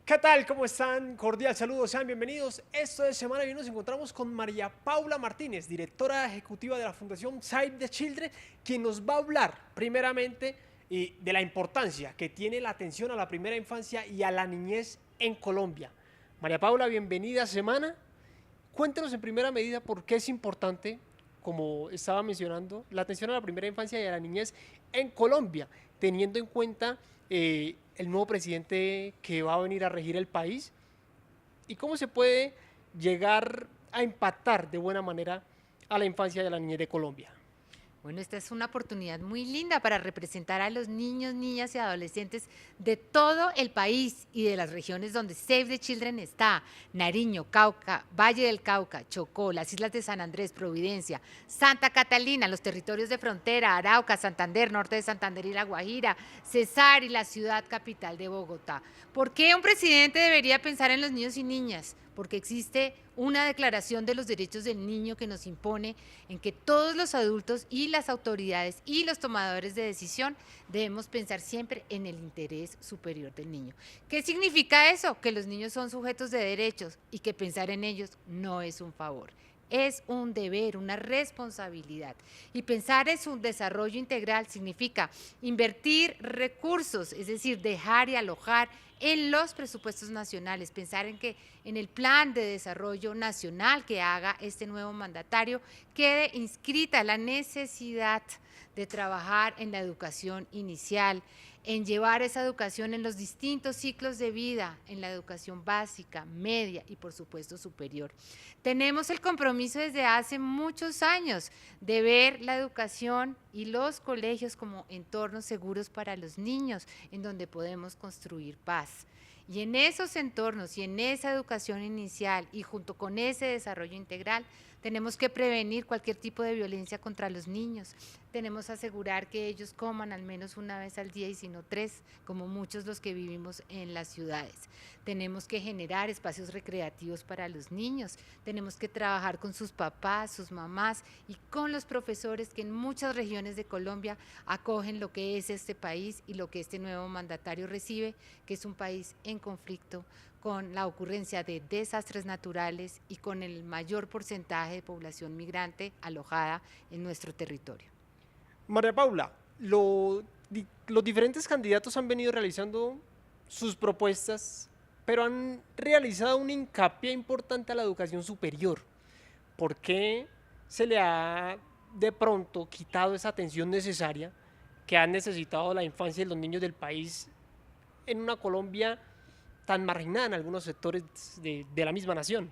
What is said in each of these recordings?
¿Qué tal? ¿Cómo están? Cordial saludo, sean bienvenidos. Esto es Semana y hoy nos encontramos con María Paula Martínez, directora ejecutiva de la Fundación Save the Children, quien nos va a hablar primeramente de la importancia que tiene la atención a la primera infancia y a la niñez en Colombia. María Paula, bienvenida a Semana. Cuéntenos en primera medida por qué es importante, como estaba mencionando, la atención a la primera infancia y a la niñez en Colombia, teniendo en cuenta el nuevo presidente que va a venir a regir el país y cómo se puede llegar a impactar de buena manera a la infancia y a la niñez de Colombia. Bueno, esta es una oportunidad muy linda para representar a los niños, niñas y adolescentes de todo el país y de las regiones donde Save the Children está: Nariño, Cauca, Valle del Cauca, Chocó, las islas de San Andrés, Providencia, Santa Catalina, los territorios de frontera, Arauca, Santander, norte de Santander y La Guajira, Cesar y la ciudad capital de Bogotá. ¿Por qué un presidente debería pensar en los niños y niñas? Porque existe una declaración de los derechos del niño que nos impone en que todos los adultos y las autoridades y los tomadores de decisión debemos pensar siempre en el interés superior del niño. ¿Qué significa eso? Que los niños son sujetos de derechos y que pensar en ellos no es un favor. Es un deber, una responsabilidad. Y pensar en su desarrollo integral significa invertir recursos, es decir, dejar y alojar en los presupuestos nacionales, pensar en que en el plan de desarrollo nacional que haga este nuevo mandatario quede inscrita la necesidad de trabajar en la educación inicial, en llevar esa educación en los distintos ciclos de vida, en la educación básica, media y por supuesto superior. Tenemos el compromiso desde hace muchos años de ver la educación y los colegios como entornos seguros para los niños, en donde podemos construir paz. Y en esos entornos y en esa educación inicial y junto con ese desarrollo integral, tenemos que prevenir cualquier tipo de violencia contra los niños. Tenemos que asegurar que ellos coman al menos una vez al día y si no tres, como muchos los que vivimos en las ciudades. Tenemos que generar espacios recreativos para los niños. Tenemos que trabajar con sus papás, sus mamás y con los profesores que en muchas regiones de Colombia acogen lo que es este país y lo que este nuevo mandatario recibe, que es un país en conflicto, con la ocurrencia de desastres naturales y con el mayor porcentaje de población migrante alojada en nuestro territorio. María Paula, los diferentes candidatos han venido realizando sus propuestas, pero han realizado un hincapié importante a la educación superior. ¿Por qué se le ha de pronto quitado esa atención necesaria que han necesitado la infancia y los niños del país en una Colombia tan marginada en algunos sectores de la misma nación?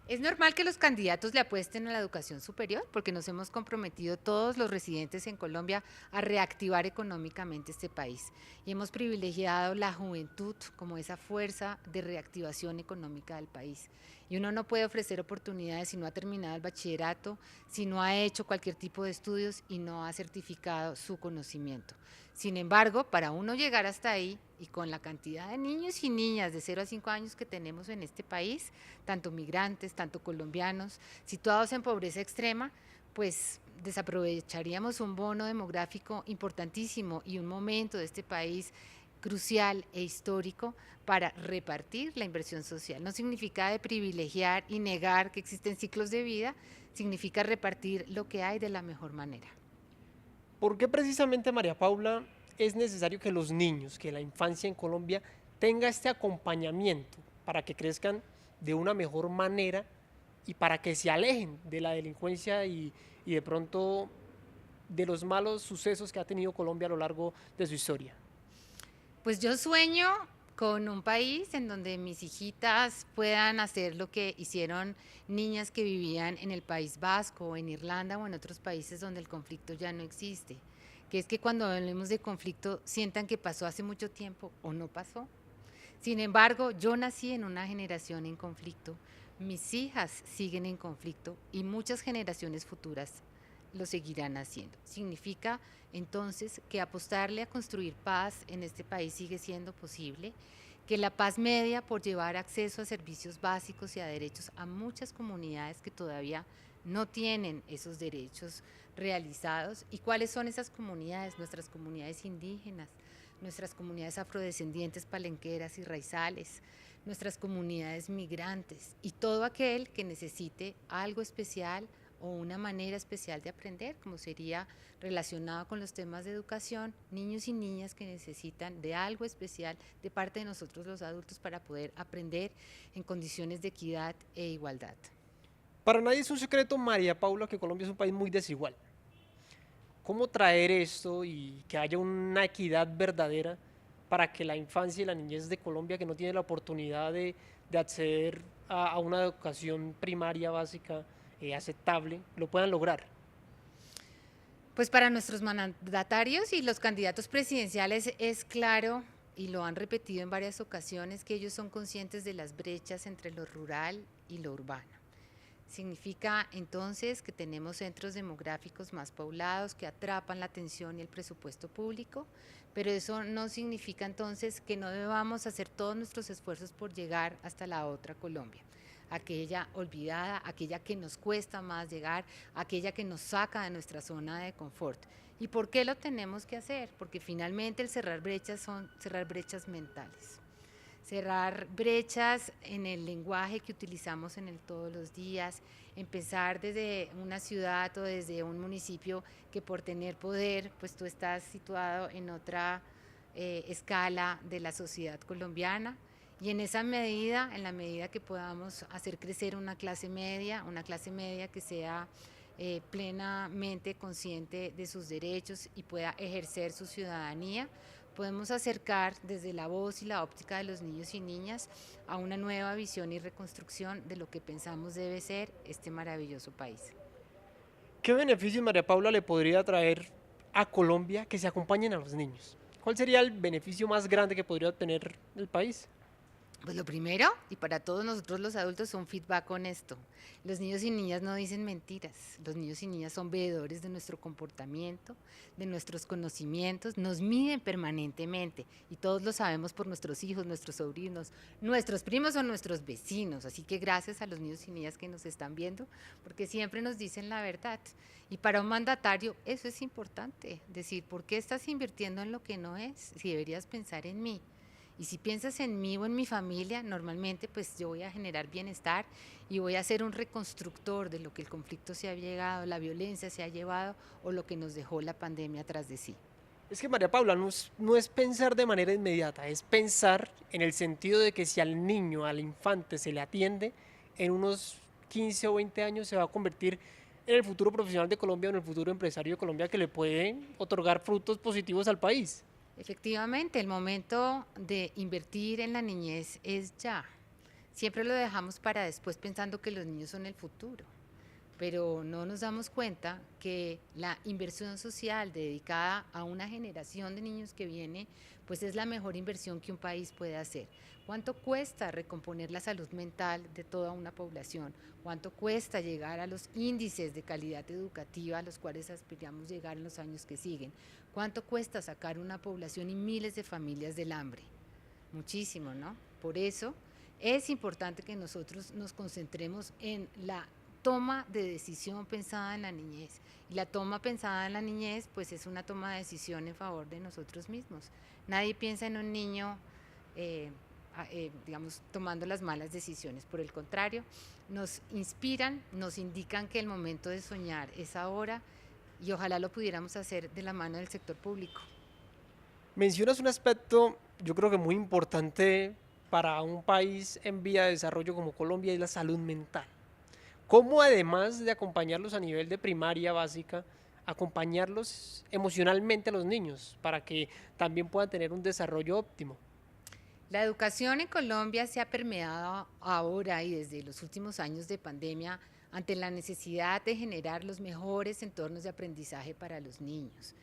Es normal que los candidatos le apuesten a la educación superior porque nos hemos comprometido todos los residentes en Colombia a reactivar económicamente este país y hemos privilegiado la juventud como esa fuerza de reactivación económica del país. Y uno no puede ofrecer oportunidades si no ha terminado el bachillerato, si no ha hecho cualquier tipo de estudios y no ha certificado su conocimiento. Sin embargo, para uno llegar hasta ahí y con la cantidad de niños y niñas de 0 a 5 años que tenemos en este país, tanto migrantes, tanto colombianos, situados en pobreza extrema, pues desaprovecharíamos un bono demográfico importantísimo y un momento de este país crucial e histórico para repartir la inversión social. No significa de privilegiar y negar que existen ciclos de vida, significa repartir lo que hay de la mejor manera. ¿Por qué precisamente, María Paula, es necesario que los niños, que la infancia en Colombia tenga este acompañamiento para que crezcan de una mejor manera y para que se alejen de la delincuencia y de pronto de los malos sucesos que ha tenido Colombia a lo largo de su historia? Pues yo sueño con un país en donde mis hijitas puedan hacer lo que hicieron niñas que vivían en el País Vasco, en Irlanda o en otros países donde el conflicto ya no existe, que es que cuando hablemos de conflicto sientan que pasó hace mucho tiempo o no pasó. Sin embargo, yo nací en una generación en conflicto, mis hijas siguen en conflicto y muchas generaciones futuras lo seguirán haciendo. Significa entonces que apostarle a construir paz en este país sigue siendo posible, que la paz media por llevar acceso a servicios básicos y a derechos a muchas comunidades que todavía no tienen esos derechos realizados. ¿Y cuáles son esas comunidades? Nuestras comunidades indígenas, nuestras comunidades afrodescendientes, palenqueras y raizales, nuestras comunidades migrantes y todo aquel que necesite algo especial o una manera especial de aprender, como sería relacionado con los temas de educación, niños y niñas que necesitan de algo especial de parte de nosotros los adultos para poder aprender en condiciones de equidad e igualdad. Para nadie es un secreto, María Paula, que Colombia es un país muy desigual. ¿Cómo traer esto y que haya una equidad verdadera para que la infancia y la niñez de Colombia, que no tiene la oportunidad de acceder a una educación primaria básica aceptable, lo puedan lograr? Pues para nuestros mandatarios y los candidatos presidenciales es claro, y lo han repetido en varias ocasiones, que ellos son conscientes de las brechas entre lo rural y lo urbano. Significa entonces que tenemos centros demográficos más poblados que atrapan la atención y el presupuesto público, pero eso no significa entonces que no debamos hacer todos nuestros esfuerzos por llegar hasta la otra Colombia, aquella olvidada, aquella que nos cuesta más llegar, aquella que nos saca de nuestra zona de confort. ¿Y por qué lo tenemos que hacer? Porque finalmente el cerrar brechas son cerrar brechas mentales. Cerrar brechas en el lenguaje que utilizamos en el todos los días, empezar desde una ciudad o desde un municipio que por tener poder, pues tú estás situado en otra escala de la sociedad colombiana. Y en esa medida, en la medida que podamos hacer crecer una clase media que sea plenamente consciente de sus derechos y pueda ejercer su ciudadanía, podemos acercar desde la voz y la óptica de los niños y niñas a una nueva visión y reconstrucción de lo que pensamos debe ser este maravilloso país. ¿Qué beneficios, María Paula, le podría traer a Colombia que se acompañen a los niños? ¿Cuál sería el beneficio más grande que podría obtener el país? Pues lo primero, y para todos nosotros los adultos, un feedback honesto. Los niños y niñas no dicen mentiras, los niños y niñas son veedores de nuestro comportamiento, de nuestros conocimientos, nos miden permanentemente y todos lo sabemos por nuestros hijos, nuestros sobrinos, nuestros primos o nuestros vecinos. Así que gracias a los niños y niñas que nos están viendo, porque siempre nos dicen la verdad. Y para un mandatario eso es importante, decir, ¿por qué estás invirtiendo en lo que no es? Si deberías pensar en mí. Y si piensas en mí o en mi familia, normalmente pues yo voy a generar bienestar y voy a ser un reconstructor de lo que el conflicto se ha llegado, la violencia se ha llevado o lo que nos dejó la pandemia tras de sí. Es que María Paula, no es pensar de manera inmediata, es pensar en el sentido de que si al niño, al infante se le atiende, en unos 15 o 20 años se va a convertir en el futuro profesional de Colombia, en el futuro empresario de Colombia que le puede otorgar frutos positivos al país. Efectivamente, el momento de invertir en la niñez es ya. Siempre lo dejamos para después pensando que los niños son el futuro, pero no nos damos cuenta que la inversión social dedicada a una generación de niños que viene, pues es la mejor inversión que un país puede hacer. ¿Cuánto cuesta recomponer la salud mental de toda una población? ¿Cuánto cuesta llegar a los índices de calidad educativa a los cuales aspiramos llegar en los años que siguen? ¿Cuánto cuesta sacar una población y miles de familias del hambre? Muchísimo, ¿no? Por eso es importante que nosotros nos concentremos en la toma de decisión pensada en la niñez. Y la toma pensada en la niñez, pues es una toma de decisión en favor de nosotros mismos. Nadie piensa en un niño, digamos, tomando las malas decisiones. Por el contrario, nos inspiran, nos indican que el momento de soñar es ahora y ojalá lo pudiéramos hacer de la mano del sector público. Mencionas un aspecto, yo creo que muy importante para un país en vía de desarrollo como Colombia, es la salud mental. ¿Cómo además de acompañarlos a nivel de primaria básica, acompañarlos emocionalmente a los niños para que también puedan tener un desarrollo óptimo? La educación en Colombia se ha permeado ahora y desde los últimos años de pandemia ante la necesidad de generar los mejores entornos de aprendizaje para los niños.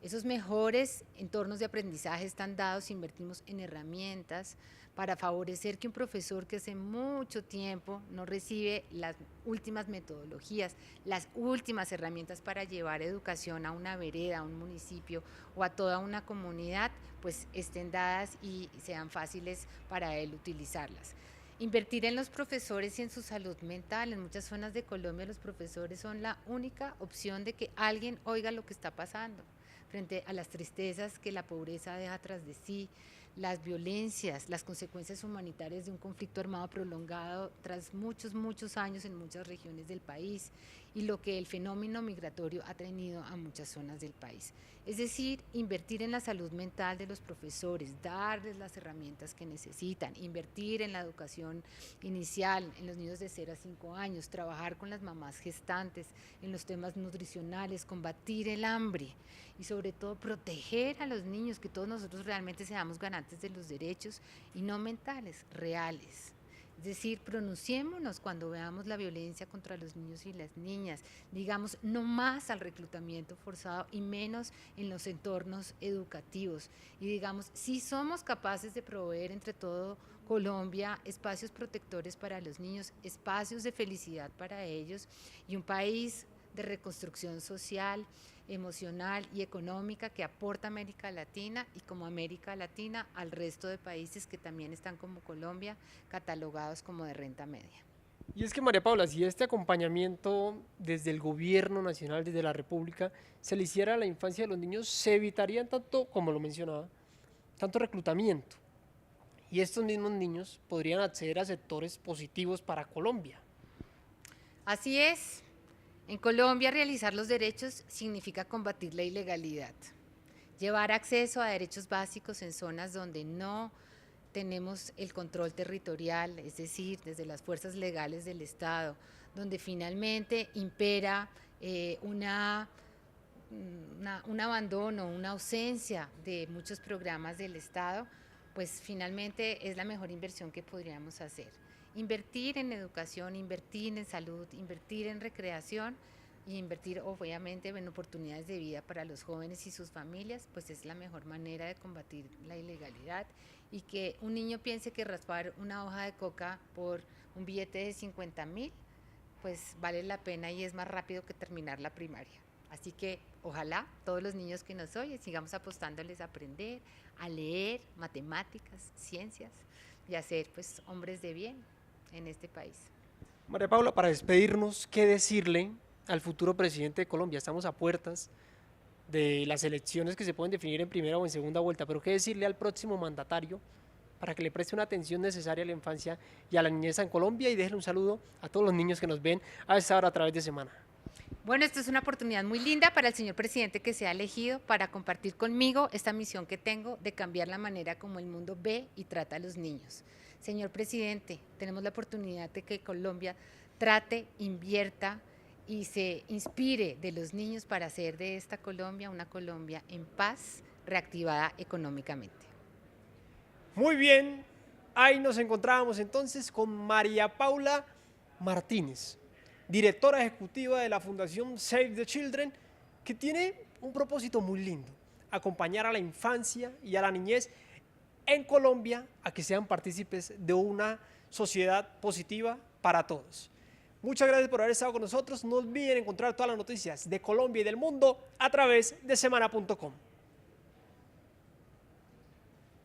Esos mejores entornos de aprendizaje están dados si invertimos en herramientas para favorecer que un profesor que hace mucho tiempo no recibe las últimas metodologías, las últimas herramientas para llevar educación a una vereda, a un municipio o a toda una comunidad, pues estén dadas y sean fáciles para él utilizarlas. Invertir en los profesores y en su salud mental. En muchas zonas de Colombia los profesores son la única opción de que alguien oiga lo que está pasando. frente a las tristezas que la pobreza deja tras de sí, las violencias, las consecuencias humanitarias de un conflicto armado prolongado tras muchos años en muchas regiones del país y lo que el fenómeno migratorio ha tenido a muchas zonas del país. Es decir, invertir en la salud mental de los profesores, darles las herramientas que necesitan, invertir en la educación inicial, en los niños de 0 a 5 años, trabajar con las mamás gestantes, en los temas nutricionales, combatir el hambre y sobre todo proteger a los niños, que todos nosotros realmente seamos garantes de los derechos y no mentales, reales. Es decir, pronunciémonos cuando veamos la violencia contra los niños y las niñas, digamos no más al reclutamiento forzado y menos en los entornos educativos y digamos si somos capaces de proveer entre todo Colombia espacios protectores para los niños, espacios de felicidad para ellos y un país de reconstrucción social, emocional y económica que aporta América Latina y como América Latina al resto de países que también están como Colombia catalogados como de renta media. Y es que María Paula, si este acompañamiento desde el gobierno nacional, desde la República, se le hiciera a la infancia de los niños, se evitarían tanto, como lo mencionaba, tanto reclutamiento. Y estos mismos niños podrían acceder a sectores positivos para Colombia. Así es. En Colombia, realizar los derechos significa combatir la ilegalidad, llevar acceso a derechos básicos en zonas donde no tenemos el control territorial, es decir, desde las fuerzas legales del Estado, donde finalmente impera un abandono, una ausencia de muchos programas del Estado, pues finalmente es la mejor inversión que podríamos hacer. Invertir en educación, invertir en salud, invertir en recreación y invertir obviamente en oportunidades de vida para los jóvenes y sus familias, pues es la mejor manera de combatir la ilegalidad y que un niño piense que raspar una hoja de coca por un billete de 50.000, pues vale la pena y es más rápido que terminar la primaria. Así que ojalá todos los niños que nos oyen sigamos apostándoles a aprender, a leer, matemáticas, ciencias y a ser pues hombres de bien en este país. María Paula, para despedirnos, ¿qué decirle al futuro presidente de Colombia? Estamos a puertas de las elecciones que se pueden definir en primera o en segunda vuelta, pero ¿qué decirle al próximo mandatario para que le preste una atención necesaria a la infancia y a la niñez en Colombia? Y déjenle un saludo a todos los niños que nos ven a esta hora a través de Semana. Bueno, esto es una oportunidad muy linda para el señor presidente que se ha elegido para compartir conmigo esta misión que tengo de cambiar la manera como el mundo ve y trata a los niños. Señor presidente, tenemos la oportunidad de que Colombia trate, invierta y se inspire de los niños para hacer de esta Colombia una Colombia en paz, reactivada económicamente. Muy bien, ahí nos encontrábamos entonces con María Paula Martínez, directora ejecutiva de la Fundación Save the Children, que tiene un propósito muy lindo: acompañar a la infancia y a la niñez en Colombia a que sean partícipes de una sociedad positiva para todos. Muchas gracias por haber estado con nosotros. No olviden encontrar todas las noticias de Colombia y del mundo a través de semana.com.